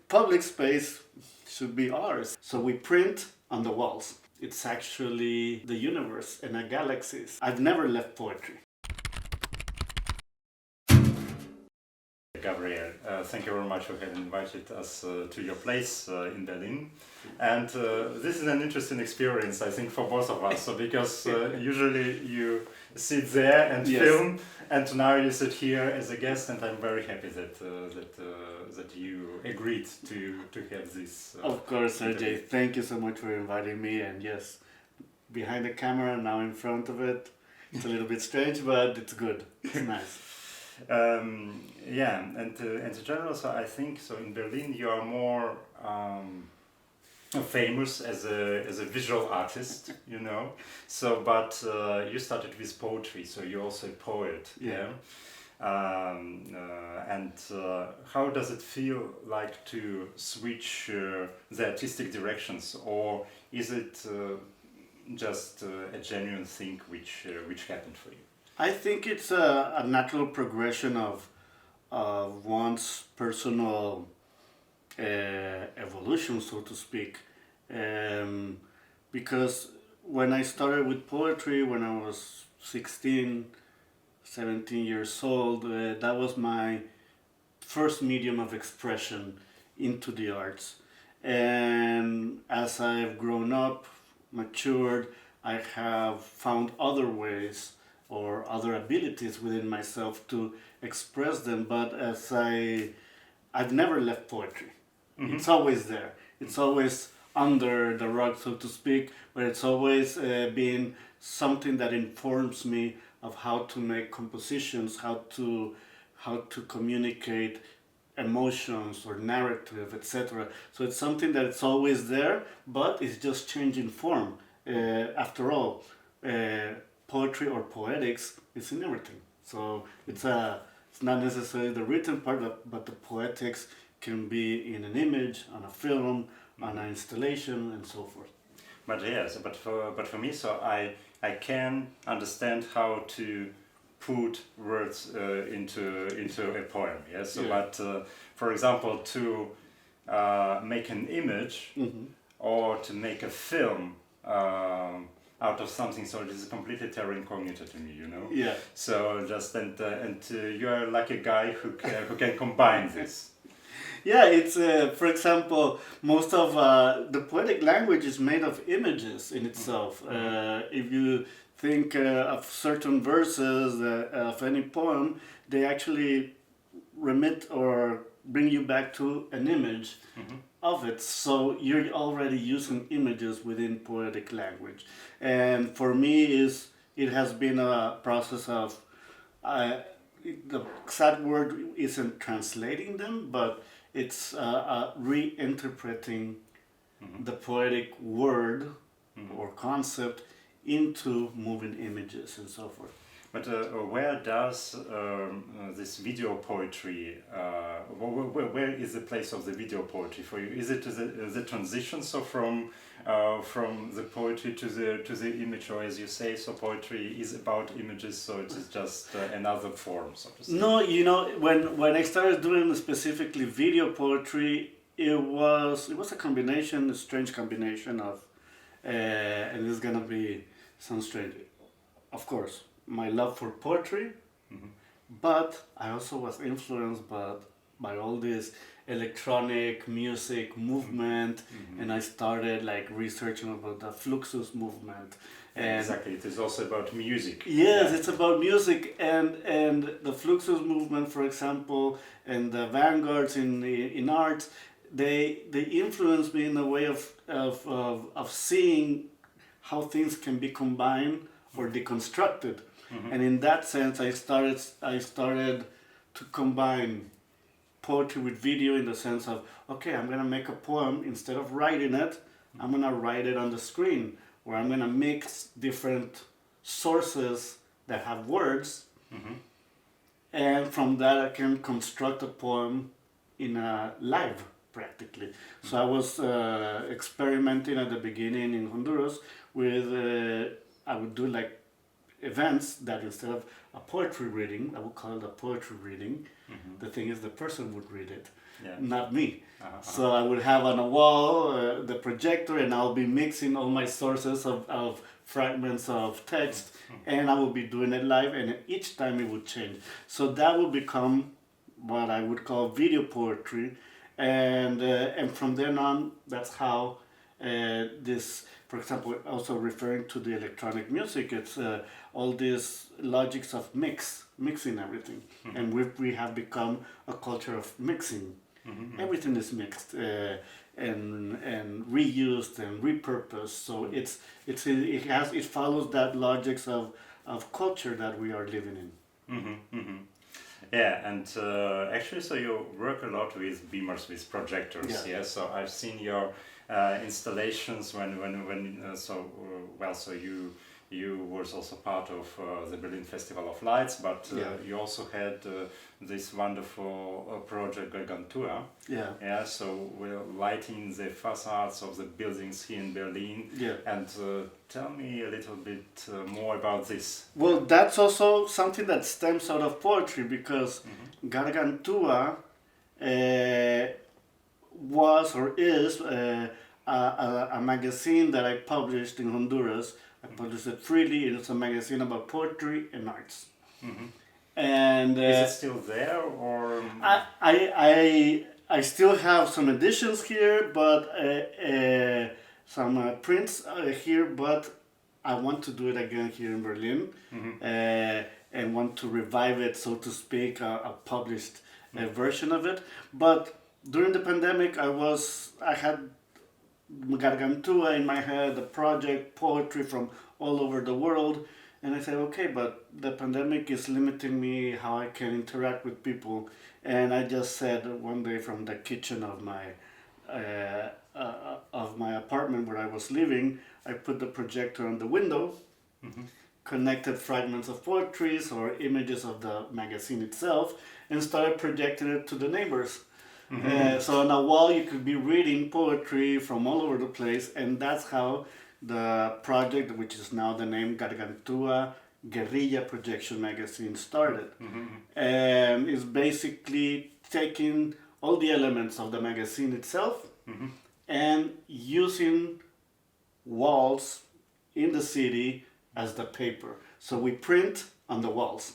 public space should be ours. So we print on the walls. It's actually the universe and the galaxies. I've never left poetry. Gabriel, thank you very much for having invited us to your place in Berlin. And this is an interesting experience, I think, for both of us. So because usually you sit there and film, and now you sit here as a guest, and I'm very happy that you agreed to have this. Of course, Sergey. Thank you so much for inviting me. And yes, behind the camera, now in front of it, it's a little bit strange, but it's good. It's nice. And in general, so I think so in Berlin you are more famous as a visual artist, you know. So, but you started with poetry, so you're also a poet. Yeah. And how does it feel like to switch the artistic directions, or is it just a genuine thing which happened for you? I think it's a natural progression of one's personal evolution, so to speak. Because when I started with poetry when I was 16, 17 years old, that was my first medium of expression into the arts. And as I've grown up, matured, I have found other ways or other abilities within myself to express them, but I've never left poetry. Mm-hmm. It's always there. It's always under the rug, so to speak, but it's always been something that informs me of how to make compositions, how to communicate emotions or narrative, etc. So it's something that it's always there, but it's just changing form. After all, poetry or poetics is in everything. So it's not necessarily the written part, but the poetics can be in an image, on a film, on an installation, and so forth. But yes, but for me, so I can understand how to put words into a poem. Yes. So, yeah. But for example, to make an image or to make a film. Out of something, so it is completely terra incognita to me, you know. Yeah. So just and you are like a guy who can combine this. Yeah, it's for example, most of the poetic language is made of images in itself. If you think of certain verses of any poem, they actually remit or bring you back to an image of it. So you're already using images within poetic language. And for me, it has been a process of, the exact word isn't translating them, but it's reinterpreting the poetic word or concept into moving images and so forth. But where does this video poetry, where is the place of the video poetry for you? Is it the transition, so from the poetry to the image, or as you say, so poetry is about images, so it is just another form, so to say? No, you know, when I started doing specifically video poetry, it was a combination, a strange combination of, and it's gonna sound strange, of course, my love for poetry, but I also was influenced by all this electronic music movement, and I started like researching about the Fluxus movement. And exactly, it is also about music. Yes, it's about music, and the Fluxus movement, for example, and the vanguards in art, they influenced me in a way of seeing how things can be combined or deconstructed. And in that sense, I started to combine poetry with video in the sense of, okay, I'm gonna make a poem, instead of writing it, I'm gonna write it on the screen, or I'm gonna mix different sources that have words, and from that I can construct a poem in a live, practically. So I was experimenting at the beginning in Honduras with, I would do like events that instead of a poetry reading, I would call it a poetry reading. The thing is, the person would read it. not me. So I would have on a wall the projector, and I'll be mixing all my sources of fragments of text, and I will be doing it live, and each time it would change. So that would become what I would call video poetry, and from then on, that's how this, for example, also referring to the electronic music, it's all these logics of mixing everything, and we have become a culture of mixing. Everything is mixed and reused and repurposed. So it follows that logics of culture that we are living in. Yeah, and actually, so you work a lot with beamers, with projectors. Yeah. So I've seen your installations so you was also part of the Berlin Festival of Lights, but you also had this wonderful project Gargantua. Yeah. So we're lighting the facades of the buildings here in Berlin. And tell me a little bit more about this. Well, that's also something that stems out of poetry, because Gargantua was or is a magazine that I published in Honduras. I published it freely. It's a magazine about poetry and arts. And is it still there, or? I still have some editions here, but some prints here. But I want to do it again here in Berlin, and want to revive it, so to speak, a published version of it. But during the pandemic, I had Gargantua in my head, the project, poetry from all over the world, and I said, okay, but the pandemic is limiting me how I can interact with people, and I just said one day from the kitchen of my apartment where I was living, I put the projector on the window, connected fragments of poetries or images of the magazine itself, and started projecting it to the neighbors. So on a wall you could be reading poetry from all over the place, and that's how the project, which is now the name Gargantua Guerrilla Projection Magazine, started. And it's basically taking all the elements of the magazine itself and using walls in the city as the paper. So we print on the walls.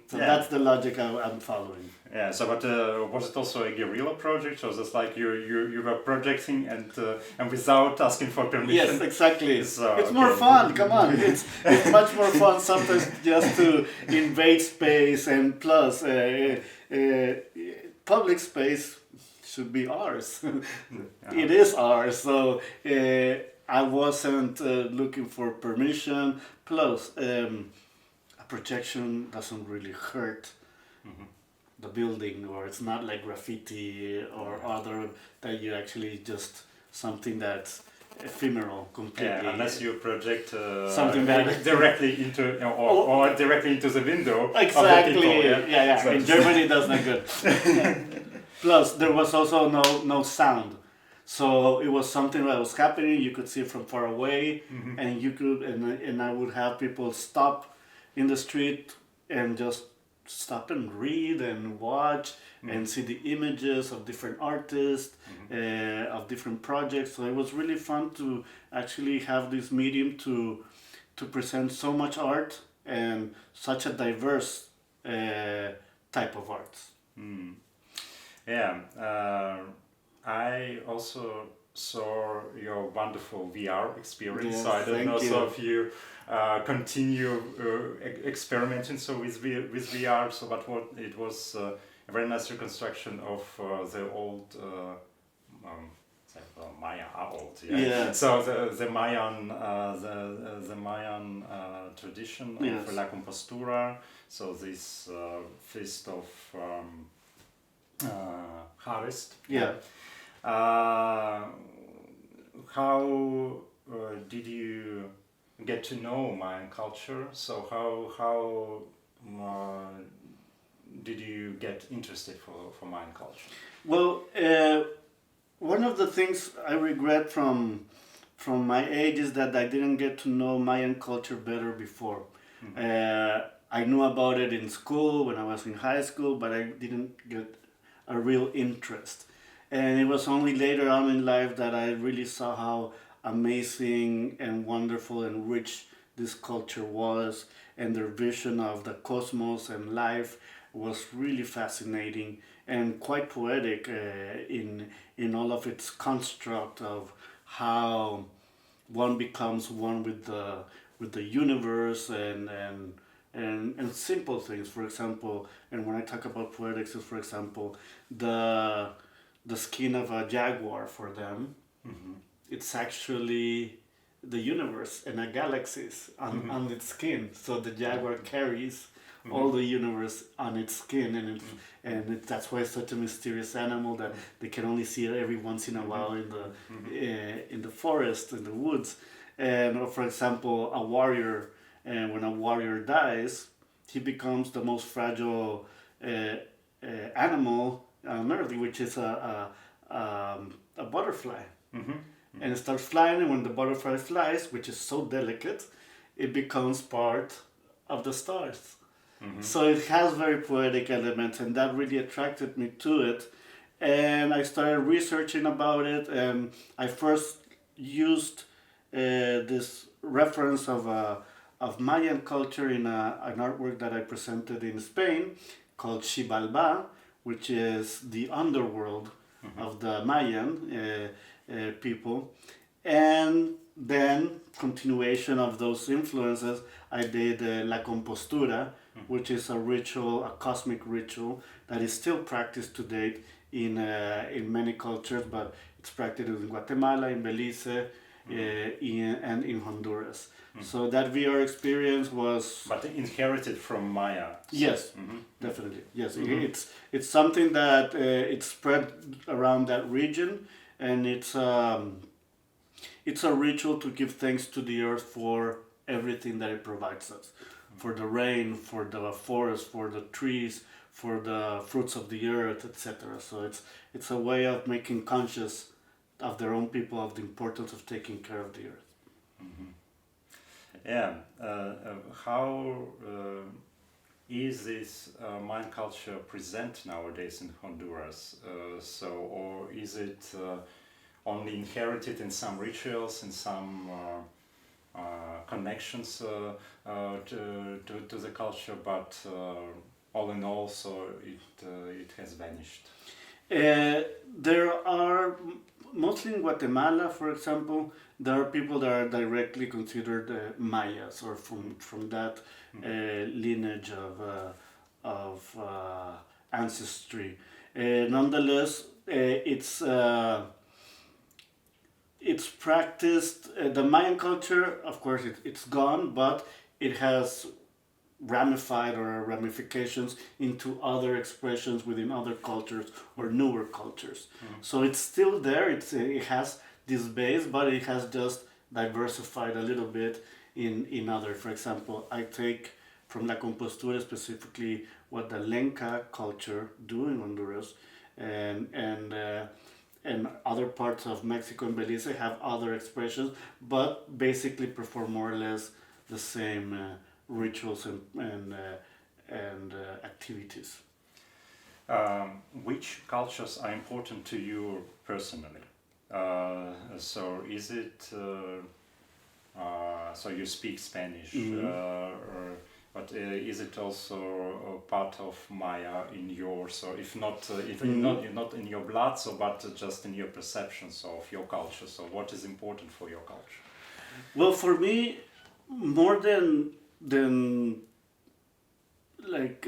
So that's the logic I'm following. Yeah. So, but was it also a guerrilla project? So it's like you were projecting and without asking for permission. Yes, exactly. So, it's more fun. Come on, it's much more fun sometimes just to invade space, and plus public space should be ours. It is ours. So I wasn't looking for permission. Plus. Projection doesn't really hurt the building, or it's not like graffiti or other that you actually just something that's ephemeral completely. Yeah, unless you project something that directly into or directly into the window. Exactly. Of the people, yeah. So in Germany, that's not good. Plus, there was also no sound. So it was something that was happening. You could see it from far away, and you could and I would have people stop in the street and just stop and read and watch and see the images of different artists, of different projects. So it was really fun to actually have this medium to present so much art and such a diverse type of art. Yeah, I also saw your wonderful VR experience. Yes, so I don't know you. if you continue experimenting with VR. So, but it was a very nice reconstruction of the old Maya are old. Yeah. So the Mayan tradition of La Compostura. So this feast of harvest. Yeah. How did you get to know Mayan culture? So how did you get interested for Mayan culture? Well, one of the things I regret from my age is that I didn't get to know Mayan culture better before. I knew about it in school when I was in high school, but I didn't get a real interest. And it was only later on in life that I really saw how amazing and wonderful and rich this culture was, and their vision of the cosmos and life was really fascinating and quite poetic in all of its construct of how one becomes one with the universe and simple things. For example, and when I talk about poetics, is for example the skin of a jaguar for them. Mm-hmm. It's actually the universe and a galaxies on its skin. So the jaguar carries all the universe on its skin, and that's why it's such a mysterious animal that they can only see it every once in a while in the forest, in the woods. And or for example, a warrior, and when a warrior dies, he becomes the most fragile animal on earth, which is a butterfly. And it starts flying, and when the butterfly flies, which is so delicate, it becomes part of the stars. So it has very poetic elements, and that really attracted me to it. And I started researching about it, and I first used this reference of Mayan culture in an artwork that I presented in Spain called Xibalbá, which is the underworld of the Mayan people. And then continuation of those influences, I did La Compostura, which is a ritual, a cosmic ritual that is still practiced to date in many cultures, but it's practiced in Guatemala, in Belize, and in Honduras. So that VR experience was... But inherited from Maya. Yes, definitely. Yes, it's something that it's spread around that region, and it's a ritual to give thanks to the earth for everything that it provides us, for the rain, for the forest, for the trees, for the fruits of the earth, etc. So it's a way of making conscious of their own people of the importance of taking care of the earth. Yeah. How is this Mayan culture present nowadays in Honduras? Or is it only inherited in some rituals, in some connections to the culture, but all in all, so it has vanished? There are, mostly in Guatemala, for example, there are people that are directly considered Mayas, or from that lineage of ancestry. Nonetheless, it's practiced. The Mayan culture, of course, it's gone, but it has ramified or ramifications into other expressions within other cultures or newer cultures. So it's still there. It has this base, but it has just diversified a little bit in other. For example, I take from La Compostura specifically what the Lenca culture do in Honduras, and other parts of Mexico and Belize have other expressions, but basically perform more or less the same rituals and activities. Which cultures are important to you personally? So is it so you speak Spanish, but is it also a part of Maya in your, so if not not in your blood, so but just in your perceptions of your culture? So what is important for your culture? Well, for me, more than like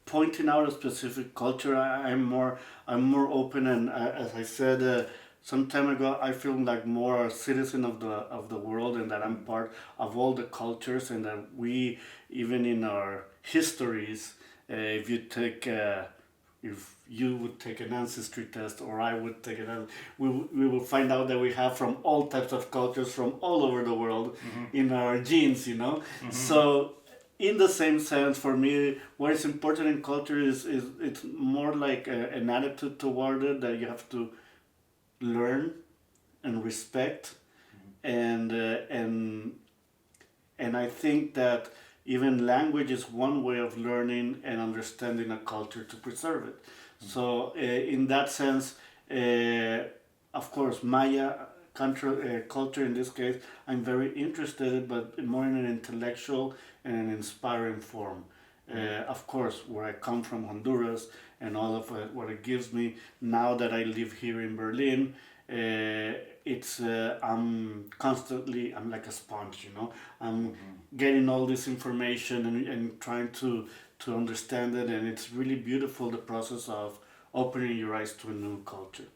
pointing out a specific culture, I'm more open, and as I said some time ago, I feel like more a citizen of the world, and that I'm part of all the cultures, and that we, even in our histories, if you would take an ancestry test, or I would take we will find out that we have from all types of cultures from all over the world in our genes, you know. So in the same sense, for me, what is important in culture is it's more like an attitude toward it, that you have to learn and respect, and I think that even language is one way of learning and understanding a culture to preserve it. So in that sense, of course, Maya culture in this case, I'm very interested, but more in an intellectual and an inspiring form. Of course, where I come from, Honduras, and all of what it gives me now that I live here in Berlin, it's I'm like a sponge, you know. I'm getting all this information and trying to understand it, and it's really beautiful, the process of opening your eyes to a new culture.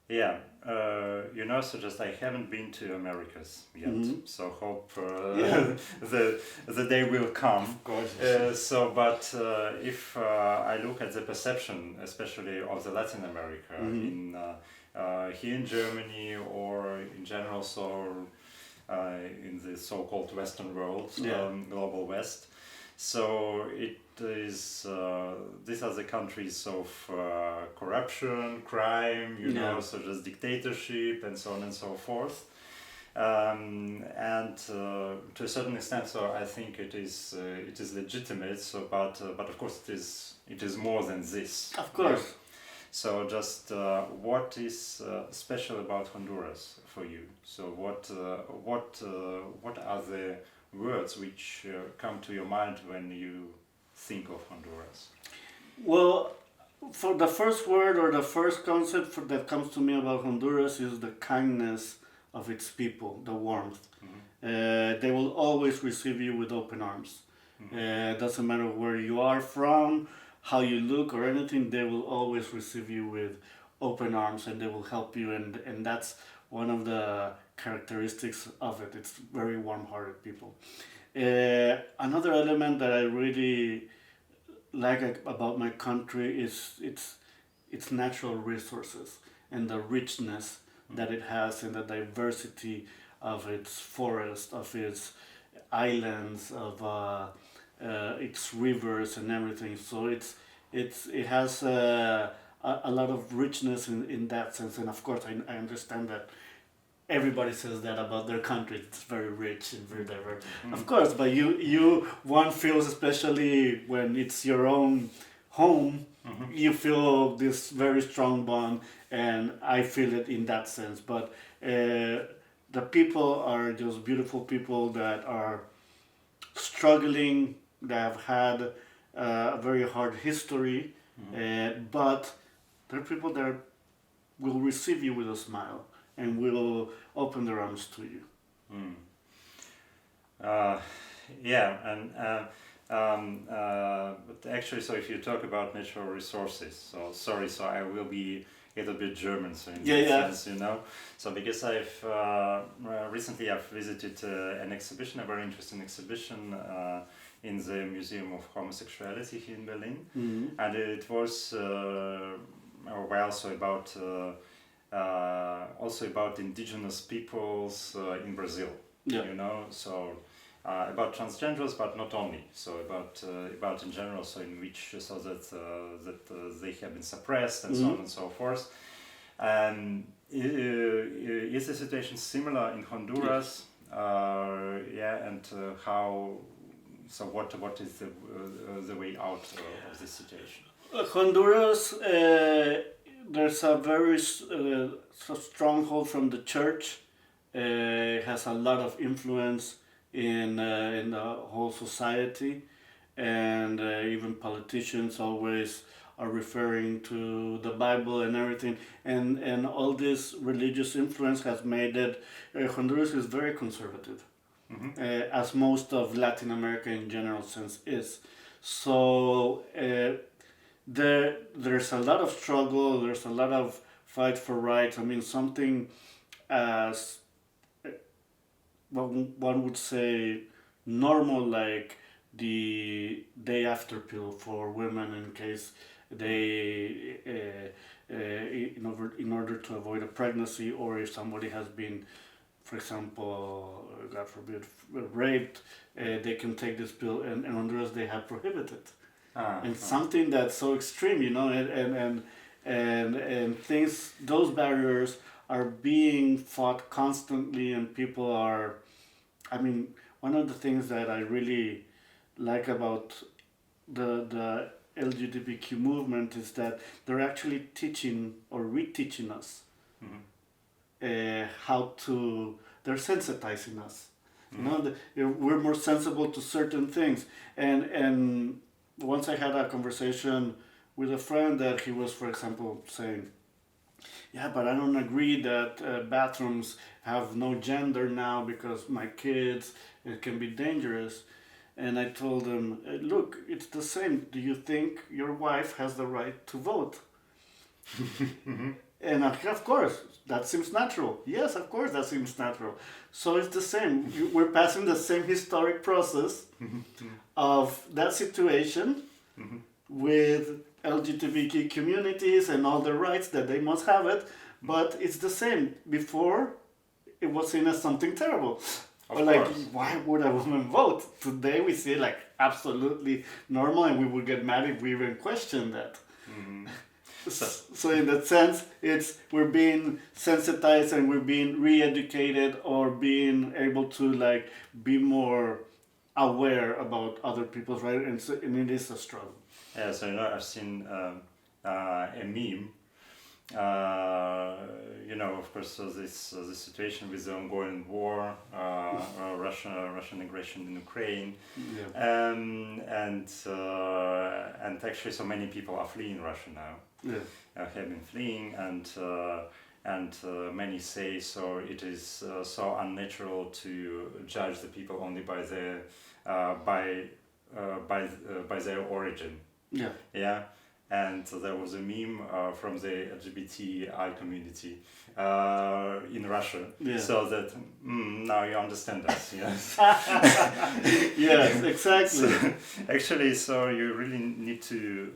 Yeah, so just I haven't been to Americas yet, so hope the day will come. Of course. But if I look at the perception, especially of the Latin America, in here in Germany or in general, in the so-called Western world, global West. So it is. These are the countries of corruption, crime, such as dictatorship, and so on and so forth. And to a certain extent, so I think it is legitimate. So, but of course, it is more than this. Of course. Yeah. So, just what is special about Honduras for you? So, what are the words which come to your mind when you think of Honduras? Well, for the first word or the first concept that comes to me about Honduras is the kindness of its people, the warmth. They will always receive you with open arms. Doesn't matter where you are from, how you look or anything, they will always receive you with open arms, and they will help you, and that's one of the characteristics of it. It's very warm-hearted people. Another element that I really like about my country is its natural resources and the richness that it has, and the diversity of its forest, of its islands, of its rivers and everything. So it has a lot of richness in that sense, and of course I understand that everybody says that about their country. It's very rich and very diverse. Of course, but one feels, especially when it's your own home, you feel this very strong bond, and I feel it in that sense. But the people are just beautiful people that are struggling, that have had a very hard history, but they're people that will receive you with a smile and will open their arms to you. But actually, so if you talk about natural resources, so I will be a little bit German, so in that sense, So because recently I've visited an exhibition, a very interesting exhibition in the Museum of Homosexuality here in Berlin, and it was also about indigenous peoples in Brazil. About transgenders, but not only. So about in general, so in which that they have been suppressed and so on and so forth. And is the situation similar in Honduras? And how? So what is the way out of this situation? Honduras, there's a very stronghold from the church. It has a lot of influence in the whole society, and even politicians always are referring to the Bible and everything, and all this religious influence has made it. Honduras is very conservative, as most of Latin America in general sense is. So there's a lot of struggle. There's a lot of fight for rights. I mean, something as one would say normal, like the day after pill for women in case they in order to avoid a pregnancy, or if somebody has been, for example, God forbid, raped, they can take this pill, and in Honduras they have prohibited. Something that's so extreme, and things, those barriers are being fought constantly, and people are, I mean, one of the things that I really like about the LGBTQ movement is that they're actually teaching or reteaching us how to. They're sensitizing us. You know, we're more sensible to certain things. And once I had a conversation with a friend that he was, for example, saying, yeah, but I don't agree that bathrooms have no gender now because my kids, it can be dangerous. And I told him, look, it's the same. Do you think your wife has the right to vote? And of course, that seems natural. Yes, of course, that seems natural. So it's the same. We're passing the same historic process of that situation with LGBTQ communities and all the rights that they must have it. But it's the same. Before, it was seen as something terrible. Or like, why would a woman vote? Today we see it like absolutely normal, and we would get mad if we even questioned that. So in that sense, we're being sensitized and we're being re-educated or being able to like be more aware about other people's rights, and it is a struggle. Yeah, so I've seen a meme. Of course, this situation with the ongoing war, Russian aggression in Ukraine, and actually, so many people are fleeing Russia now. Have been fleeing, and many say so. It is so unnatural to judge the people only by their by their origin. And there was a meme from the LGBTI community in Russia, so that now you understand us. Yes. Yes, exactly. Actually, so you really need to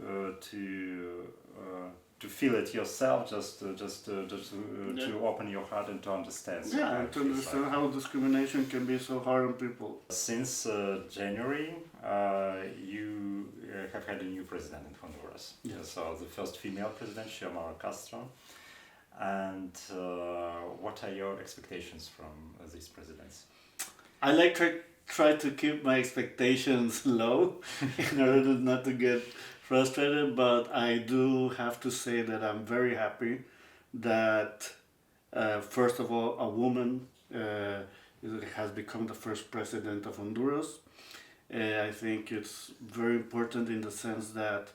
feel it yourself, just to open your heart and to understand. And to understand how discrimination can be so hard on people. Since January, you have had a new president in Honduras. So the first female president, Xiomara Castro. And what are your expectations from this presidency? I like try to keep my expectations low in order not to get frustrated, but I do have to say that I'm very happy that first of all a woman has become the first president of Honduras. I think it's very important in the sense that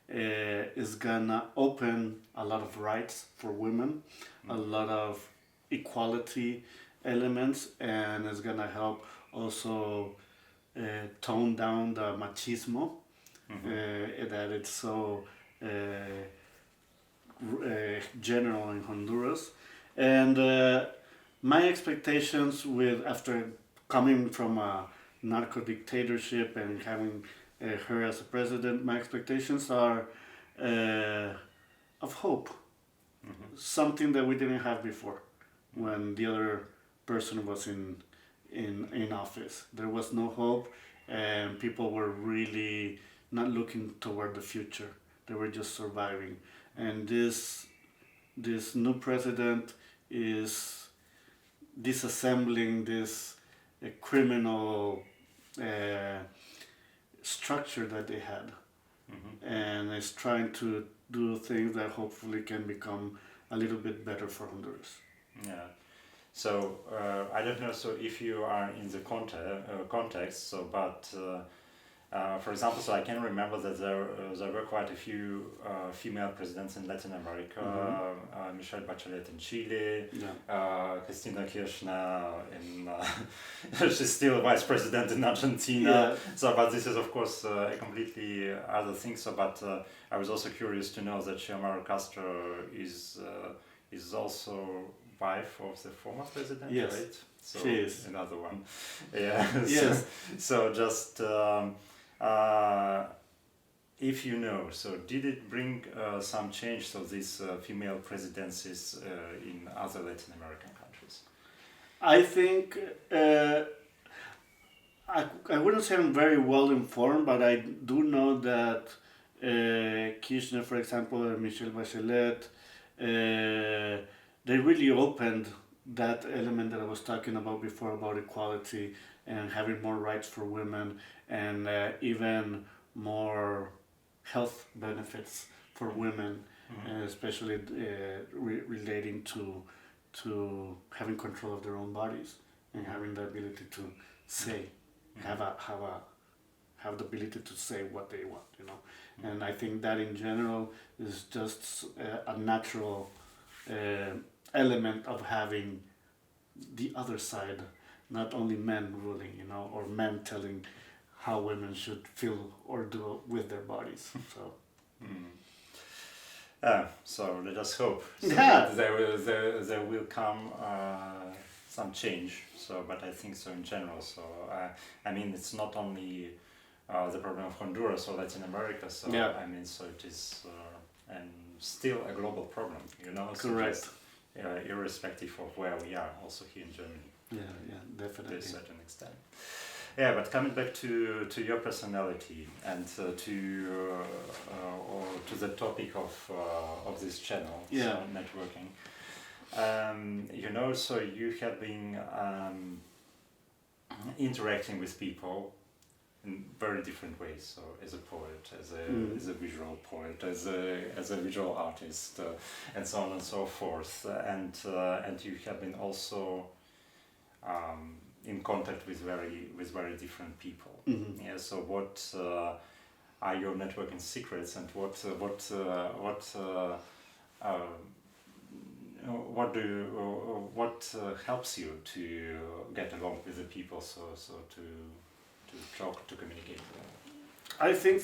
it's gonna open a lot of rights for women, a lot of equality elements, and it's gonna help also tone down the machismo. That it's so general in Honduras, and my expectations after coming from a narco dictatorship and having her as a president, my expectations are of hope, something that we didn't have before when the other person was in office. There was no hope, and people were really not looking toward the future. They were just surviving. And this new president is disassembling this criminal structure that they had. And is trying to do things that hopefully can become a little bit better for Honduras. Yeah. So I don't know. So if you are in the context, so but. For example, so I can remember that there were quite a few female presidents in Latin America. Michelle Bachelet in Chile, Cristina Kirchner she's still vice president in Argentina. So, but this is of course a completely other thing. So, but I was also curious to know that Xiomara Castro is also wife of the former president, right? So she is. Another one. Yeah. Yes. So just. If you know, so did it bring some change to these female presidencies in other Latin American countries? I think I wouldn't say I'm very well informed, but I do know that Kirchner, for example, and Michelle Bachelet, they really opened that element that I was talking about before about equality and having more rights for women, and even more health benefits for women, especially relating to having control of their own bodies and having the ability to say, have the ability to say what they want, you know. And I think that in general is just a natural element of having the other side, not only men ruling, you know, or men telling how women should feel or do with their bodies. So. So let us hope Yeah. there will come some change. So, but I think so in general. So I mean, it's not only the problem of Honduras or Latin America. So Yeah. I mean, so it is and still a global problem. You know. So Correct. just, irrespective of where we are, also here in Germany. Yeah, To definitely. a certain extent. Yeah, but coming back to your personality and to the topic of this channel, Yeah. so networking. You know, so you have been interacting with people in very different ways. So as a poet, as a visual poet, as a visual artist, and so on and so forth. And you have been also in contact with very different people. Yeah. So what are your networking secrets, and what helps you to get along with the people? So to talk, to communicate with them. I think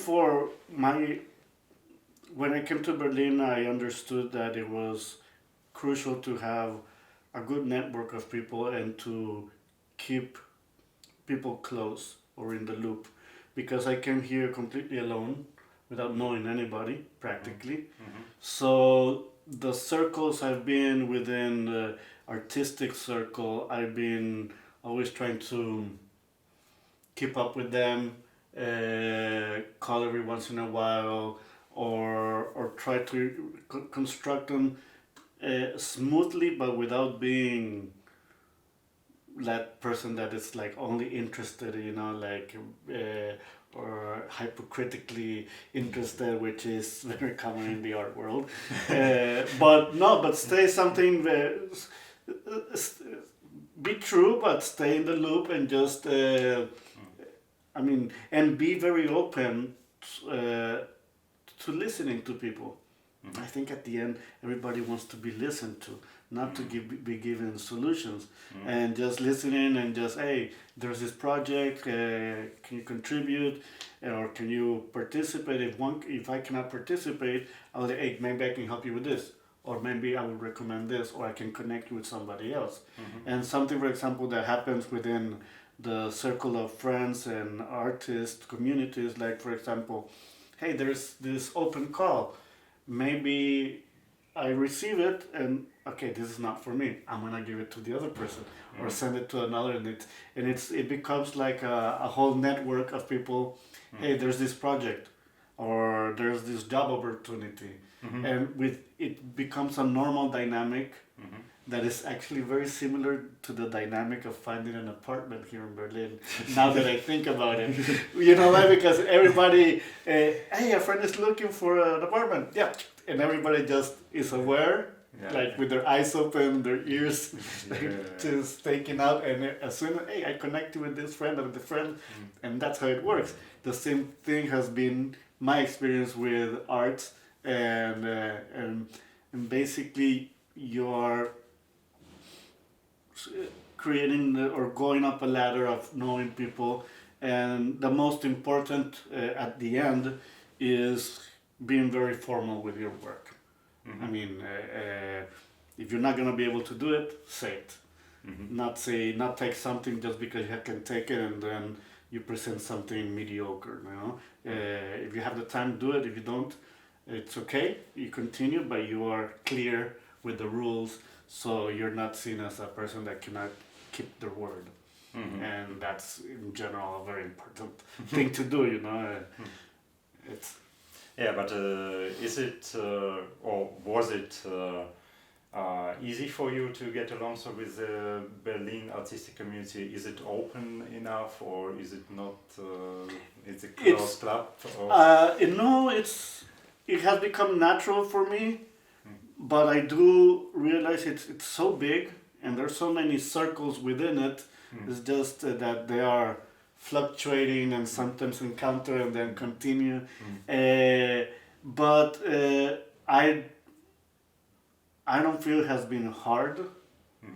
when I came to Berlin, I understood that it was crucial to have a good network of people and to keep people close or in the loop, because I came here completely alone without knowing anybody practically. So the circles I've been within, the artistic circle, I've been always trying to keep up with them, call every once in a while, or try to construct them smoothly, but without being that person that is like only interested, you know, like or hypocritically interested, which is very common in the art world. But stay something. Be true, but stay in the loop and just. I mean, and be very open to listening to people. I think at the end, everybody wants to be listened to, not to be given solutions. And just listening and just, hey, there's this project, can you contribute, or can you participate? If I cannot participate, I'll say, hey, maybe I can help you with this, or maybe I will recommend this, or I can connect you with somebody else. And something, for example, that happens within the circle of friends and artist communities, like, for example, hey, there's this open call. Maybe I receive it and okay, this is not for me. I'm gonna give it to the other person or send it to another, and it becomes like a whole network of people. Hey, there's this project, or there's this job opportunity, and it becomes a normal dynamic that is actually very similar to the dynamic of finding an apartment here in Berlin. Now that I think about it, you know, like, because everybody, hey, a friend is looking for an apartment, yeah, and everybody just is aware, like with their eyes open, their ears just taking out, and as soon as, hey, I connect with this friend or the friend, and that's how it works. The same thing has been my experience with art, and basically you're creating or going up a ladder of knowing people, and the most important at the end is being very formal with your work. I mean, if you're not gonna be able to do it, say it. Not take something just because you can take it and then you present something mediocre. You know, if you have the time, do it. If you don't, it's okay. You continue, but you are clear with the rules. So you're not seen as a person that cannot keep their word, and that's in general a very important thing to do. You know, it's. Yeah, but is it or was it easy for you to get along so with the Berlin artistic community? Is it open enough, or is it not? It's a closed club. No, it has become natural for me, but I do realize it's so big and there's so many circles within it. It's just that they are fluctuating and sometimes encounter and then continue. But I don't feel it has been hard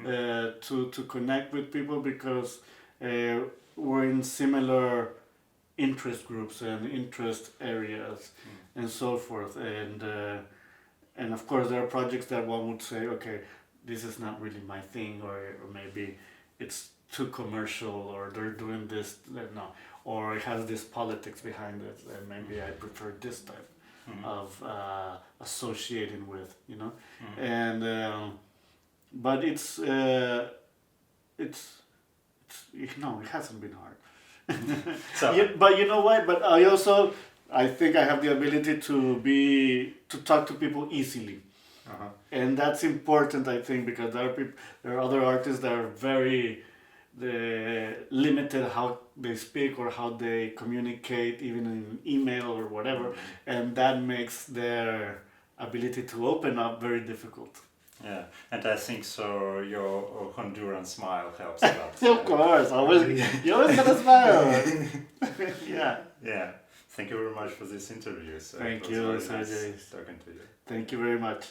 to connect with people because we're in similar interest groups and interest areas and so forth. And of course there are projects that one would say, okay, this is not really my thing, or maybe it's too commercial, or they're doing this, no, or it has this politics behind it, and maybe I prefer this type of associating with, you know. And but it's no, it hasn't been hard. But you know what? But I think I have the ability to talk to people easily. And that's important, I think, because there are other artists that are very limited how they speak or how they communicate, even in email or whatever, and that makes their ability to open up very difficult. Yeah, and I think so. Your Honduran smile helps a lot. Of course, you always gotta smile. Yeah. Yeah. Thank you very much for this interview. So Thank you, Sergey. Nice talking to you. Thank you very much.